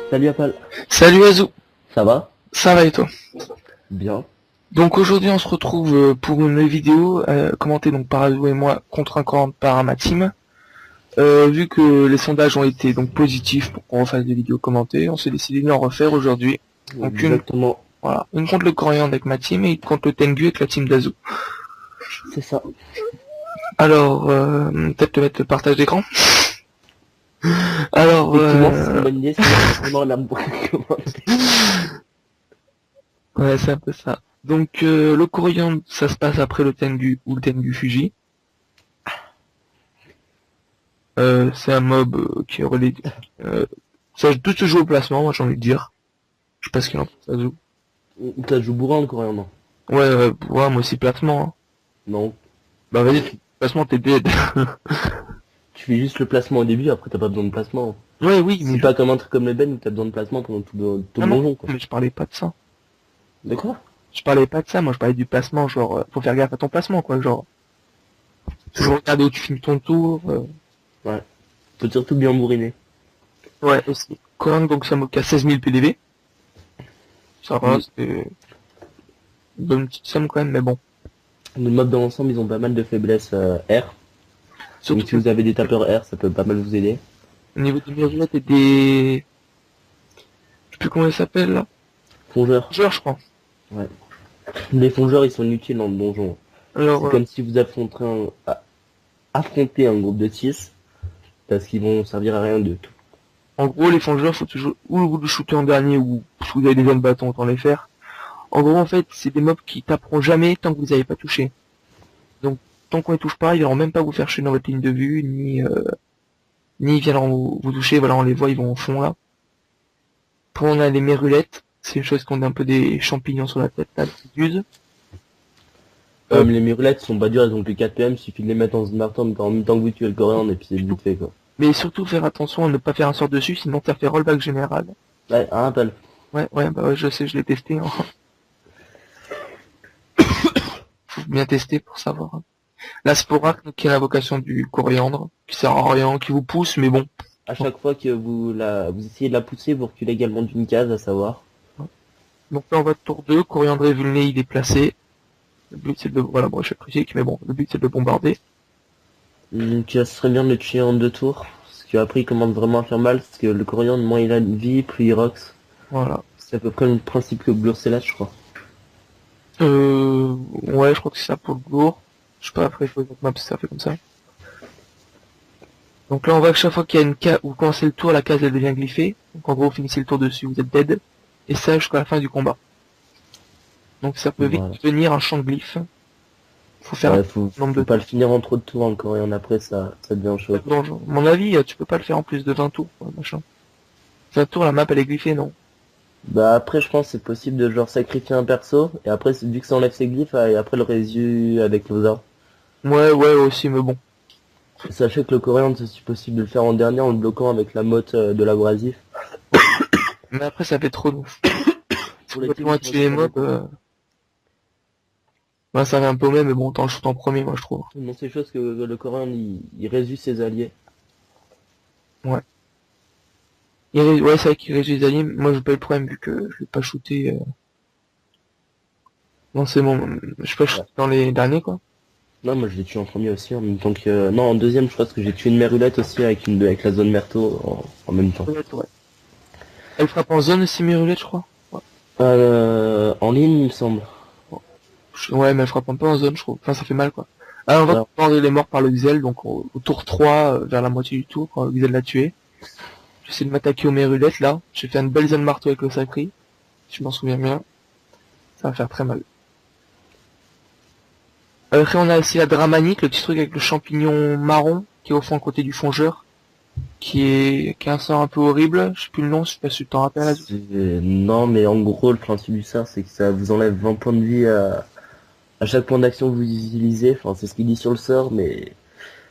Salut Apple. Salut Azou, Ça va? ça va et toi? Bien. Donc aujourd'hui on se retrouve pour une vidéo commentée donc par Azou et moi contre un camp par ma team. Vu que les sondages ont été donc positifs pour qu'on refasse des vidéos commentées, on s'est décidé d'en refaire aujourd'hui. Donc Exactement. voilà, une contre le Coriandre avec ma team et une contre le Tengu avec la team d'Azou. C'est ça. Alors, peut-être te mettre le partage d'écran. Alors, Effectivement, c'est une bonne idée, c'est vraiment la commenter. ouais, c'est un peu ça. Donc le Coriandre, ça se passe après le Tengu ou le Tengu Fuji. C'est un mob qui est relayé. Ça tout se joue au placement, moi j'ai envie de dire. Je sais pas ce qu'il en pense, Azou. T'as joué bourrin le coréen, non? Ouais, moi aussi placement. Hein. Non. Bah vas-y, placement t'es dead. Tu fais juste le placement au début, après t'as pas besoin de placement. Ouais, oui, mais C'est pas comme un truc comme le Ben où t'as besoin de placement pendant tout le donjon, quoi. mais je parlais pas de ça. De quoi? Je parlais pas de ça, moi je parlais du placement, genre, faut faire gaffe à ton placement, quoi, genre. Toujours regarder où tu finis ton tour. Ouais. Faut surtout bien bourriner. Ouais, aussi. Coriandre, donc c'est un mob qui a 16 000 PDV. Ça va, Oui. c'est une bonne petite somme quand même, mais bon. Les mobs dans l'ensemble, ils ont pas mal de faiblesses R. Surtout Donc si vous avez des tapeurs R, ça peut pas mal vous aider. au niveau des mirulettes et des... Je sais plus comment ils s'appellent, là. Fongeurs. Genre, je crois. Ouais. Les fongeurs, ils sont inutiles dans le donjon. Alors, C'est comme si vous affrontez un groupe de 6, parce qu'ils vont servir à rien de tout. en gros, les fongeurs, faut toujours ou vous le shooter en dernier ou si vous avez des jeunes bâtons, autant les faire. En gros, en fait, c'est des mobs qui taperont jamais tant que vous n'avez pas touché. Donc, tant qu'on les touche pas, ils viendront même pas vous faire chier dans votre ligne de vue, ni ils viendront vous toucher. Voilà, on les voit, ils vont au fond là. Pour on a les mérulettes, c'est une chose qu'on a un peu des champignons sur la tête, là, qui usent. Mais les mirulettes sont pas dures, elles ont plus 4 PM, suffit de les mettre dans une marteau en même temps que vous tuez le coréen et puis c'est vite fait, quoi. Mais surtout faire attention à ne pas faire un sort dessus, sinon ça fait rollback général. Ouais, un appel. Ouais, bah ouais, je sais, je l'ai testé. Hein. Faut bien tester pour savoir. Hein. La Sporak, qui est l'invocation du coriandre, qui sert à rien, qui vous pousse, mais bon. À chaque fois que vous essayez de la pousser, vous reculez également d'une case, à savoir. Donc là on va tour 2, coriandre est vulné, il est placé. Le but c'est de... Voilà, bon, je suis critique, mais bon, le but c'est de le bombarder. Donc ce serait bien de le tuer en 2 tours, parce qu'après il commence vraiment à faire mal, parce que le coréen, moins il a de vie, plus il rox. Voilà. C'est à peu près le principe que Glurcelas, je crois. Ouais, je crois que c'est ça pour le lourd. Je sais pas, après il faut que map ça fait comme ça. Donc là on voit que chaque fois qu'il y a une case, où vous commencez le tour, la case elle devient glyphée. Donc en gros vous finissez le tour dessus, vous êtes dead. Et ça jusqu'à la fin du combat. Donc ça peut vite Voilà. devenir un champ de glyphes. Faut faire Ouais, un faut nombre de pas le finir en trop de tours encore, et après ça devient chaud. donjon. À mon avis, tu peux pas le faire en plus de 20 tours, quoi, machin. 20 tours, la map elle est glyphée, non? Bah après je pense que c'est possible de genre sacrifier un perso, et après vu que ça enlève ses glyphes, et après le résu avec nos armes. Ouais, aussi, mais bon. Sachez que le coréen c'est aussi possible de le faire en dernier en le bloquant avec la motte de l'abrasif. Mais après ça fait trop long. Pour les Quand on va tuer les mobs, bah, ça va un peu au même, mais bon, t'en le shoot en premier, moi je trouve. Non, c'est chose que le coréen il résume ses alliés. Ouais. Ouais, c'est vrai qu'il régit les alliés. Moi j'ai pas eu le problème vu que je l'ai pas shooté. Non, c'est bon. Je sais pas shooté dans les derniers, quoi. Non, moi je l'ai tué en premier aussi en même temps que... Non, en deuxième je pense que j'ai tué une mérulette aussi avec la zone merto en même temps. Ouais. Elle frappe en zone aussi, mes roulettes, je crois. Ouais. En ligne il me semble. Ouais, mais elle frappe un peu en zone, je trouve. Enfin, ça fait mal, quoi. Alors, on va prendre les morts par le Xel, donc au tour 3, vers la moitié du tour, quand le Xel l'a tué. J'essaie de m'attaquer aux mérulettes, là. J'ai fait une belle zone marteau avec le sacré. Si je m'en souviens bien. Ça va faire très mal. Après, on a aussi la Dramanique, le petit truc avec le champignon marron, qui est au fond à côté du fongeur. Qui est un sort un peu horrible. Je sais plus le nom, je sais pas si tu t'en rappelles. Non, mais en gros, le principe du sort, c'est que ça vous enlève 20 points de vie à chaque point d'action que vous utilisez. Enfin, c'est ce qu'il dit sur le sort, mais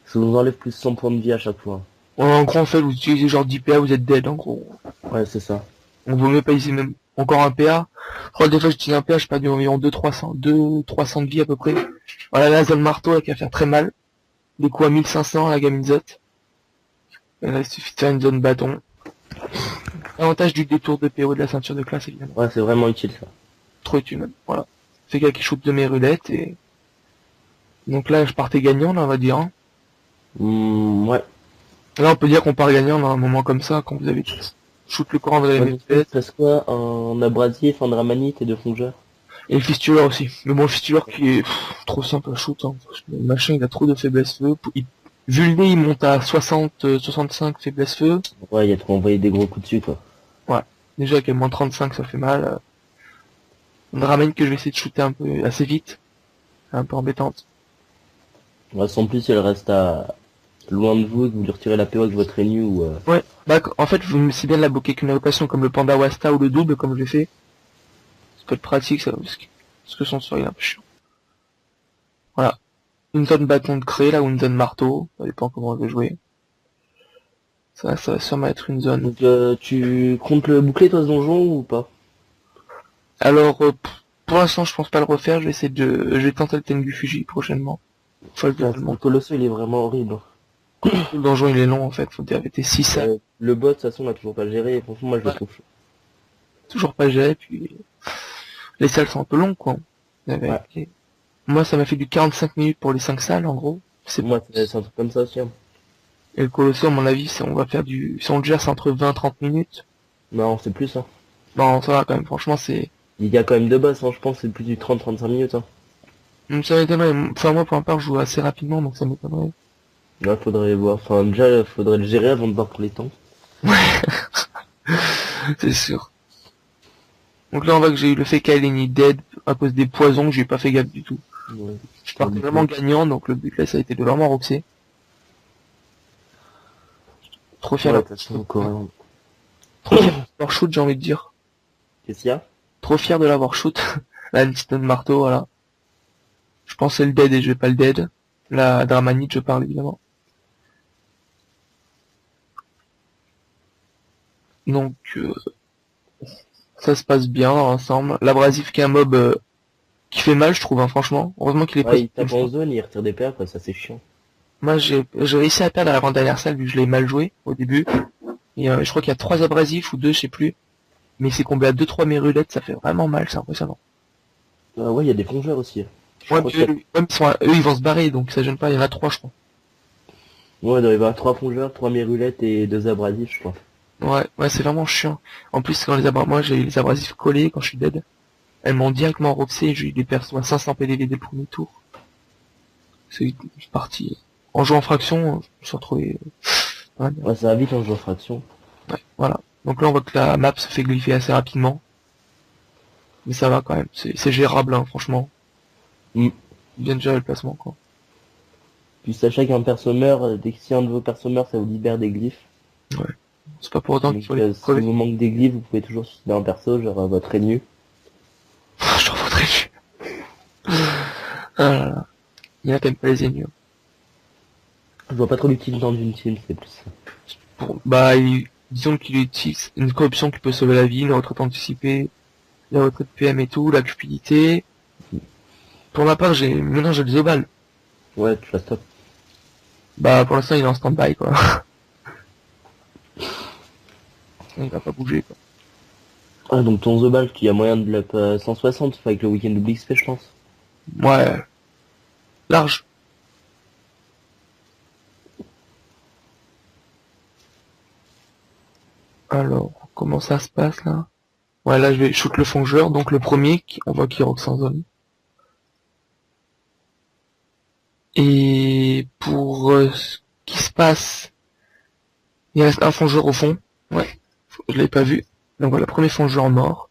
ça vous enlève plus 100 points de vie à chaque fois. Ouais, en gros, en fait, vous utilisez genre 10 PA, vous êtes dead, en gros. Ouais, c'est ça. On vaut mieux pas utiliser même encore un PA. Je crois que des fois j'utilise un PA, je perds environ 200-300 de vie à peu près. Voilà, la zone marteau, elle va faire très mal. Des coups à 1500 à la gamine Zot. Et là, il suffit de faire une zone bâton. Avantage du détour de PO de la ceinture de classe, évidemment. Ouais, c'est vraiment utile ça. Trop utile même. Voilà. Fait gars qui shoot de mes rulettes et... Donc là, je partais gagnant, là, on va dire. Hein. Ouais. Là, on peut dire qu'on part gagnant dans un moment comme ça, quand vous avez shoot le courant de la rulettes. Ça se quoi? Un abrasif, un dramanite et deux fongeurs? Et le fistuleur aussi. Mais bon, le fistuleur qui est trop simple à shoot. Hein. Le machin, il a trop de faiblesse feu. Vu le nez, il monte à 60, 65 faiblesse feu. Ouais, il y a trop envoyer des gros coups dessus, quoi. Ouais. Déjà qu'à moins 35, ça fait mal. Une ramène que je vais essayer de shooter un peu assez vite. C'est un peu embêtante. Ouais, sans plus, si elle reste à loin de vous et que vous lui retirez la PO avec votre ennemi ou... Ouais. Bah, en fait, je me sais bien de la bloquer qu'une invocation comme le panda Wasta ou le double, comme je l'ai fait. Ça peut être pratique, ça, parce que son sort, il est un peu chiant. Voilà. Une zone bâton de craie, là, ou une zone marteau. Ça dépend comment on veut jouer. Ça va sûrement être une zone. Donc, tu comptes le boucler, toi, ce donjon, ou pas? Alors, pour l'instant, je pense pas le refaire. Je vais essayer je vais tenter le Tengu Fuji prochainement. Enfin, Le colosso, il est vraiment horrible. le donjon, il est long, en fait. Faut arrêter 6 salles. Le bot, de toute façon, on l'a toujours pas géré, et franchement, moi, je le trouve chaud. Toujours pas géré, puis les salles sont un peu longues, quoi. Ouais. Moi, ça m'a fait du 45 minutes pour les 5 salles, en gros. Moi, c'est un truc comme ça aussi. Hein. Et le colosso, à mon avis, on va faire si on le gère, c'est entre 20 et 30 minutes. Non, c'est plus, hein. Non, ça va quand même, franchement, c'est... Il y a quand même deux boss, hein, je pense, c'est plus du 30-35 minutes, hein. Ça m'étonnerait. Enfin, moi, pour ma part, je joue assez rapidement, donc ça m'étonnerait. Là, faudrait voir. Enfin, déjà, faudrait le gérer avant de voir pour les temps. C'est sûr. Donc là, on voit que j'ai eu le fait qu'elle est dead à cause des poisons, que j'ai pas fait gaffe du tout. Ouais. Je partais vraiment gagnant, donc le but là, ça a été de vraiment roxer. Trop fier Trop fier d'avoir shoot, j'ai envie de dire. Qu'est-ce qu'il y a? Trop fier de l'avoir shoot. Là, une petite note de marteau, voilà. Je pensais le dead et je vais pas le dead. La Dramanite, je parle évidemment. Donc, ça se passe bien dans l'ensemble. L'abrasif qui est un mob qui fait mal, je trouve, hein, franchement. Heureusement qu'il est Ouais, il tape en zone, il retire des PA, quoi, ça c'est chiant. Moi, j'ai réussi à perdre à l'avant-dernière salle vu que je l'ai mal joué au début. Et je crois qu'il y a 3 abrasifs ou 2, je sais plus. Mais c'est comblé à 2-3 mes rulettes, ça fait vraiment mal, c'est impressionnant. Ouais, il y a des plongeurs aussi. Ouais, eux, ils vont se barrer, donc ça gêne pas, il y en a 3, je crois. Ouais, il doit y avoir 3 plongeurs, 3 mérulettes et 2 abrasifs, je crois. Ouais, c'est vraiment chiant. En plus, moi, j'ai eu les abrasifs collés quand je suis dead. Elles m'ont directement roxé, j'ai eu des persos à 500 PDV dès le premier tour. C'est parti. En jouant en fraction, je me suis retrouvé... Ouais, ça va vite en jeu en fraction. Ouais, voilà. Donc là, on voit que la map se fait gliffer assez rapidement. Mais ça va quand même, c'est gérable, hein, franchement. Bien gérer le placement, quoi. Puis sachez qu'un perso meurt, dès que si un de vos persos meurt, ça vous libère des glyphes. Ouais. C'est pas pour autant qu'il faut les si vous manque des glyphes, vous pouvez toujours suicider un perso, genre votre ennemi. Je t'en voudrais plus. Ah là là. Il y a quand même pas les ennemis. Je vois pas trop l'utilité dans une team, c'est plus ça. Disons qu'il utilise une corruption qui peut sauver la vie, une retraite anticipée, la retraite PM et tout, la cupidité. Pour ma part, maintenant j'ai le Zobal. Ouais, tu la stop. Bah, pour l'instant, il est en stand-by, quoi. Il va pas bouger, quoi. Ah, donc ton Zobal, il y a moyen de l'up 160, avec le week-end double XP, je pense. Ouais. Large. Alors, comment ça se passe, là? Ouais, là, je vais shoot le fongeur, donc le premier, on voit qu'il rock sans zone. Et pour ce qui se passe, il reste un fongeur au fond. Ouais, je l'avais pas vu. Donc voilà, premier fongeur mort.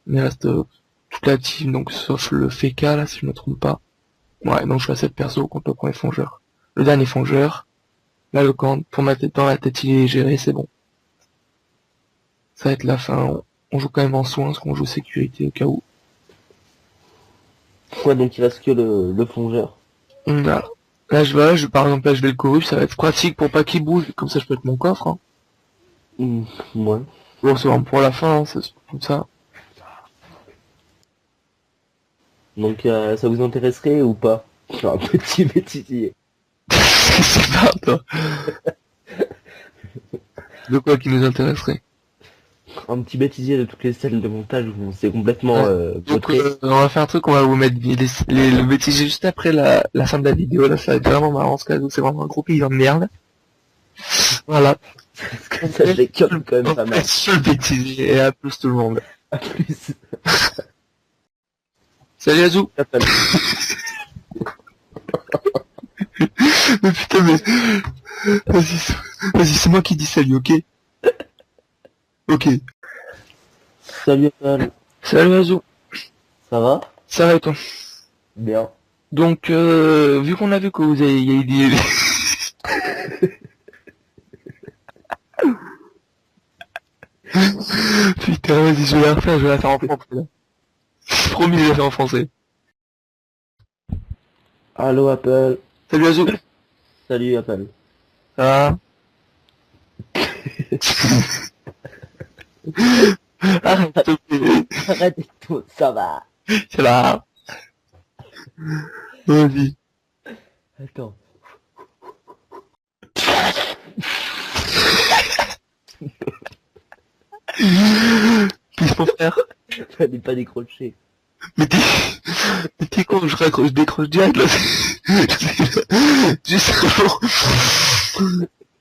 Il reste toute la team, donc sauf le FK, là, si je me trompe pas. Ouais, donc je suis à 7 persos contre le premier fongeur. Le dernier fongeur. Là, le camp, pour ma tête, dans la tête, il est géré, c'est bon. Ça va être la fin. On joue quand même en soin, parce qu'on joue sécurité au cas où. Ouais, donc il reste que le plongeur. Là, par exemple, là, je vais le corrupt, ça va être pratique pour pas qu'il bouge, comme ça je peux être mon coffre, hein. Ouais. Bon, c'est vraiment pour la fin, hein, c'est comme ça. Donc ça vous intéresserait ou pas? Un petit bêtisier. C'est pas toi. De quoi qui nous intéresserait? Un petit bêtisier de toutes les salles de montage où on s'est complètement Donc vautré. on va faire un truc, on va vous mettre le bêtisier juste après la fin de la vidéo, là ça va être vraiment marrant ce cadeau, c'est vraiment un gros paysan de merde. Voilà. Parce que ça déconne quand même pas mal. Sur le bêtisier et à plus tout le monde. À plus. Salut Azou. Appelle. Mais putain mais... Vas-y, c'est moi qui dis salut, ok? Ok. Salut Apple. Salut Azou. Ça va? Ça va et toi? Bien. Donc, vu qu'on a vu que vous avez... il y a eu des... Putain, vas-y, je vais la refaire, je vais la faire en français, là. Promis, je vais la faire en français. Allô Apple. Salut Azou. Salut Apple. Ça va? Arrête, s'il te plaît. Arrête tout, ça va. Ça va. Vas-y. Attends. Puisse mon frère. Fallait pas décrocher. Mais t'es con, je décroche direct, là. Juste avant.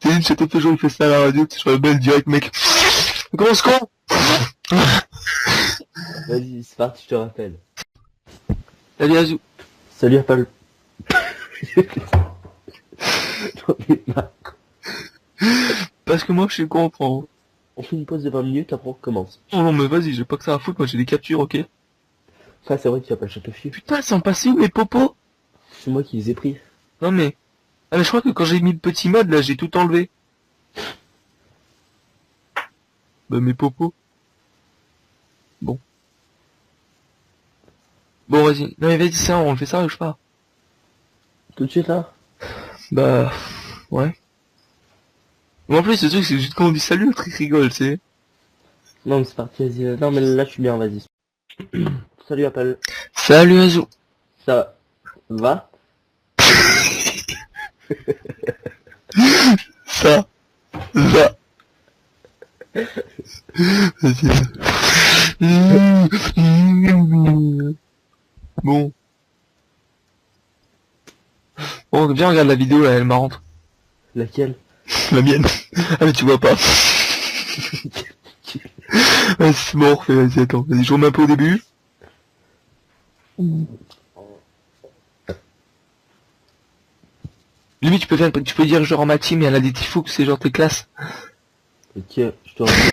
T'es une château Peugeot, il fait ça à la radio, tu vois le bel direct, mec. Comment se con? Vas-y, c'est parti, je te rappelle. Salut Azou. Salut Apple. J'en ai marre. Parce que moi, je suis con, prends. On fait une pause de 20 minutes, après on recommence. Oh non, mais vas-y, j'ai pas que ça à foutre, moi j'ai des captures, ok? Enfin, c'est vrai que tu as pas le château fiu. Putain, c'est en passé où mes popos? C'est moi qui les ai pris. Non mais... Ah mais je crois que quand j'ai mis le petit mode, là, j'ai tout enlevé. Bah mes popos. Bon. Bon, vas-y. Non mais vas-y, ça, on le fait ça ou je sais pas? Tout de suite là? Bah... Ouais. Mais en plus, le truc, c'est juste quand on dit salut, le truc rigole, tu sais. Non, mais c'est parti, vas-y. Non, mais là, je suis bien, vas-y. Salut Apple. Salut Azou. Ça va? Ça va. Vas-y. Bon. Bon, viens, regarde la vidéo, là, elle est marrante. Laquelle? La mienne. Ah mais tu vois pas. Vas-y, c'est bon, on refait, vas-y, attends. Vas-y, je remets un peu au début. Limite, tu peux dire genre en ma team, il y en a des tifos que c'est genre tes classes. Ok, je te remercie.